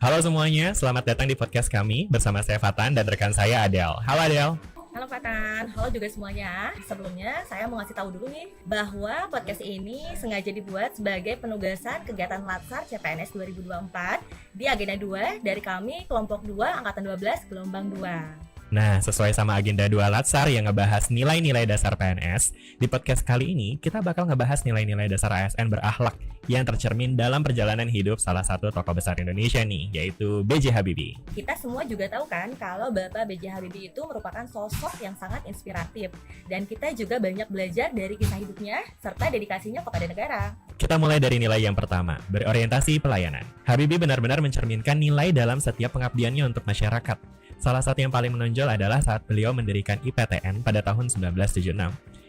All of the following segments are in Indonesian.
Halo semuanya, selamat datang di podcast kami bersama saya Fatan dan rekan saya Adel. Halo Adel. Halo Fatan, halo juga semuanya. Sebelumnya saya mau ngasih tahu dulu nih bahwa podcast ini sengaja dibuat sebagai penugasan kegiatan Latsar CPNS 2024 di agenda 2 dari kami kelompok 2 angkatan 12 gelombang 2. Nah, sesuai sama agenda 2 Latsar yang ngebahas nilai-nilai dasar PNS, di podcast kali ini kita bakal ngebahas nilai-nilai dasar ASN berakhlak yang tercermin dalam perjalanan hidup salah satu tokoh besar Indonesia nih, yaitu B.J. Habibie. Kita semua juga tahu kan kalau Bapak B.J. Habibie itu merupakan sosok yang sangat inspiratif dan kita juga banyak belajar dari kisah hidupnya serta dedikasinya kepada negara. Kita mulai dari nilai yang pertama, berorientasi pelayanan. Habibie benar-benar mencerminkan nilai dalam setiap pengabdiannya untuk masyarakat. Salah satu yang paling menonjol adalah saat beliau mendirikan IPTN pada tahun 1976,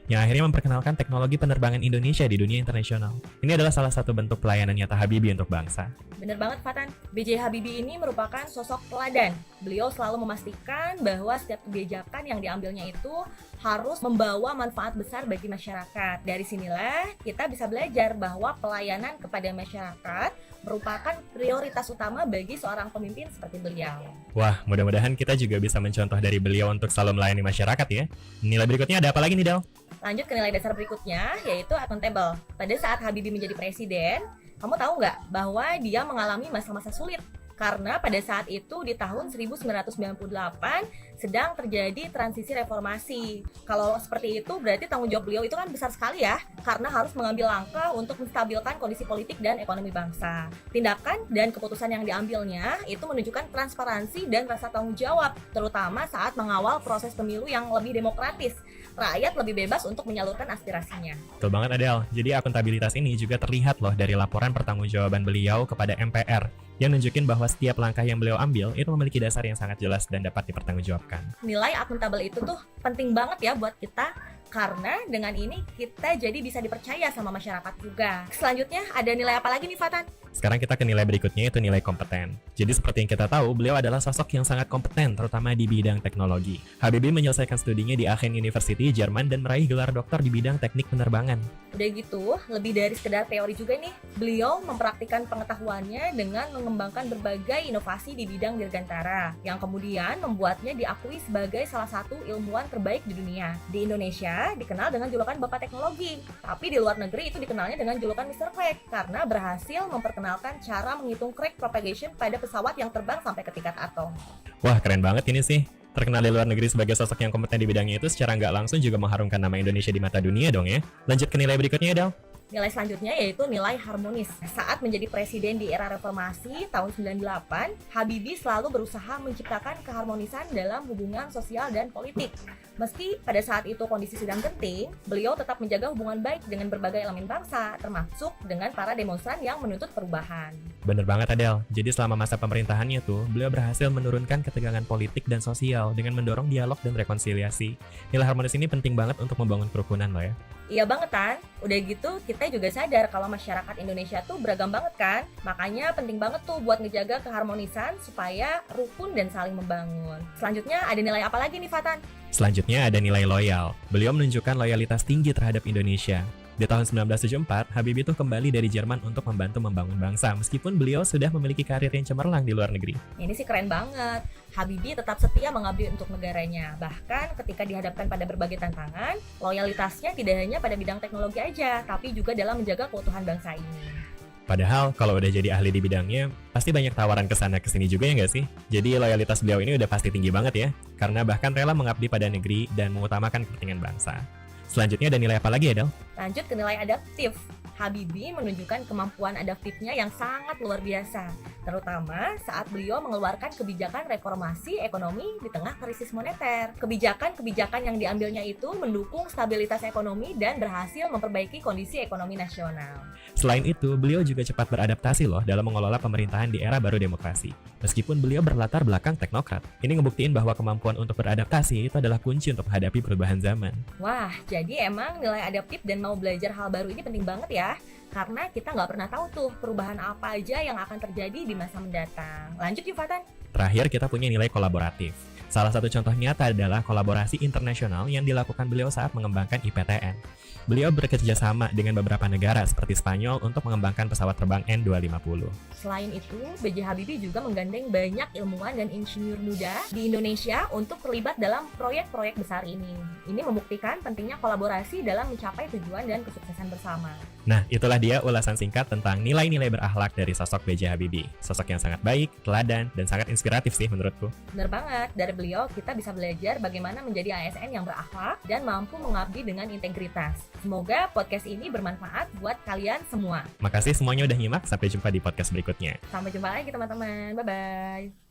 yang akhirnya memperkenalkan teknologi penerbangan Indonesia di dunia internasional. Ini adalah salah satu bentuk pelayanan nyata Habibie untuk bangsa. Bener banget Fatan, B.J. Habibie ini merupakan sosok teladan. Beliau selalu memastikan bahwa setiap kebijakan yang diambilnya itu harus membawa manfaat besar bagi masyarakat. Dari sinilah kita bisa belajar bahwa pelayanan kepada masyarakat merupakan prioritas utama bagi seorang pemimpin seperti beliau. Wah, mudah-mudahan kita juga bisa mencontoh dari beliau untuk selalu melayani masyarakat ya. Nilai berikutnya ada apa lagi nih, Del? Lanjut ke nilai dasar berikutnya, yaitu accountable. Pada saat Habibie menjadi presiden, kamu tahu nggak bahwa dia mengalami masa-masa sulit? Karena pada saat itu di tahun 1998 sedang terjadi transisi reformasi. Kalau seperti itu berarti tanggung jawab beliau itu kan besar sekali ya, karena harus mengambil langkah untuk menstabilkan kondisi politik dan ekonomi bangsa. Tindakan dan keputusan yang diambilnya itu menunjukkan transparansi dan rasa tanggung jawab, terutama saat mengawal proses pemilu yang lebih demokratis. Rakyat lebih bebas untuk menyalurkan aspirasinya. Betul banget Adel, jadi akuntabilitas ini juga terlihat loh dari laporan pertanggungjawaban beliau kepada MPR yang nunjukin bahwa setiap langkah yang beliau ambil itu memiliki dasar yang sangat jelas dan dapat dipertanggungjawabkan. Nilai akuntabel itu tuh penting banget ya buat kita, karena dengan ini kita jadi bisa dipercaya sama masyarakat juga. Selanjutnya ada nilai apa lagi nih Fatan? Sekarang kita ke nilai berikutnya, itu nilai kompeten. Jadi seperti yang kita tahu, beliau adalah sosok yang sangat kompeten terutama di bidang teknologi. Habibie menyelesaikan studinya di Aachen University, Jerman dan meraih gelar doktor di bidang teknik penerbangan. Udah gitu, lebih dari sekedar teori juga nih, beliau mempraktikkan pengetahuannya dengan mengembangkan berbagai inovasi di bidang dirgantara yang kemudian membuatnya diakui sebagai salah satu ilmuwan terbaik di dunia. Di Indonesia dikenal dengan julukan Bapak Teknologi, tapi di luar negeri itu dikenalnya dengan julukan Mr. Crack karena berhasil memperkenalkan cara menghitung crack propagation pada pesawat yang terbang sampai ke tingkat atom. Wah, keren banget ini sih. Terkenal di luar negeri sebagai sosok yang kompeten di bidangnya itu secara nggak langsung juga mengharumkan nama Indonesia di mata dunia dong ya. Lanjut ke nilai berikutnya ya, Del. Nilai selanjutnya yaitu nilai harmonis. Saat menjadi presiden di era reformasi tahun 98, Habibie selalu berusaha menciptakan keharmonisan dalam hubungan sosial dan politik. Meski pada saat itu kondisi sedang genting, beliau tetap menjaga hubungan baik dengan berbagai elemen bangsa, termasuk dengan para demonstran yang menuntut perubahan. Bener banget Adel, jadi selama masa pemerintahannya tuh, beliau berhasil menurunkan ketegangan politik dan sosial dengan mendorong dialog dan rekonsiliasi. Nilai harmonis ini penting banget untuk membangun kerukunan loh ya. Iya banget kan? Udah gitu kita juga sadar kalau masyarakat Indonesia tuh beragam banget kan? Makanya penting banget tuh buat ngejaga keharmonisan supaya rukun dan saling membangun. Selanjutnya ada nilai apa lagi nih Fatan? Selanjutnya ada nilai loyal. Beliau menunjukkan loyalitas tinggi terhadap Indonesia. Di tahun 1974, Habibie itu kembali dari Jerman untuk membantu membangun bangsa, meskipun beliau sudah memiliki karir yang cemerlang di luar negeri. Ini sih keren banget. Habibie tetap setia mengabdi untuk negaranya. Bahkan ketika dihadapkan pada berbagai tantangan, loyalitasnya tidak hanya pada bidang teknologi aja, tapi juga dalam menjaga keutuhan bangsa ini. Padahal kalau udah jadi ahli di bidangnya, pasti banyak tawaran kesana kesini juga ya nggak sih? Jadi loyalitas beliau ini udah pasti tinggi banget ya, karena bahkan rela mengabdi pada negeri dan mengutamakan kepentingan bangsa. Selanjutnya ada nilai apa lagi ya, Del? Lanjut ke nilai adaptif. Habibie menunjukkan kemampuan adaptifnya yang sangat luar biasa, terutama saat beliau mengeluarkan kebijakan reformasi ekonomi di tengah krisis moneter. Kebijakan-kebijakan yang diambilnya itu mendukung stabilitas ekonomi dan berhasil memperbaiki kondisi ekonomi nasional. Selain itu, beliau juga cepat beradaptasi loh dalam mengelola pemerintahan di era baru demokrasi. Meskipun beliau berlatar belakang teknokrat, ini ngebuktiin bahwa kemampuan untuk beradaptasi itu adalah kunci untuk menghadapi perubahan zaman. Wah, jadi emang nilai adaptif dan mau belajar hal baru ini penting banget ya. Karena kita nggak pernah tahu tuh perubahan apa aja yang akan terjadi di masa mendatang. Lanjut yuk Fatan. Terakhir kita punya nilai kolaboratif. Salah satu contoh nyata adalah kolaborasi internasional yang dilakukan beliau saat mengembangkan IPTN. Beliau bekerja sama dengan beberapa negara seperti Spanyol untuk mengembangkan pesawat terbang N250. Selain itu, B.J. Habibie juga menggandeng banyak ilmuwan dan insinyur muda di Indonesia untuk terlibat dalam proyek-proyek besar ini. Ini membuktikan pentingnya kolaborasi dalam mencapai tujuan dan kesuksesan bersama. Nah, itulah dia ulasan singkat tentang nilai-nilai berakhlak dari sosok B.J. Habibie. Sosok yang sangat baik, teladan, dan sangat inspiratif sih menurutku. Bener banget, dari beliau kita bisa belajar bagaimana menjadi ASN yang berakhlak dan mampu mengabdi dengan integritas. Semoga podcast ini bermanfaat buat kalian semua. Makasih semuanya udah nyimak, sampai jumpa di podcast berikutnya. Sampai jumpa lagi teman-teman, bye-bye.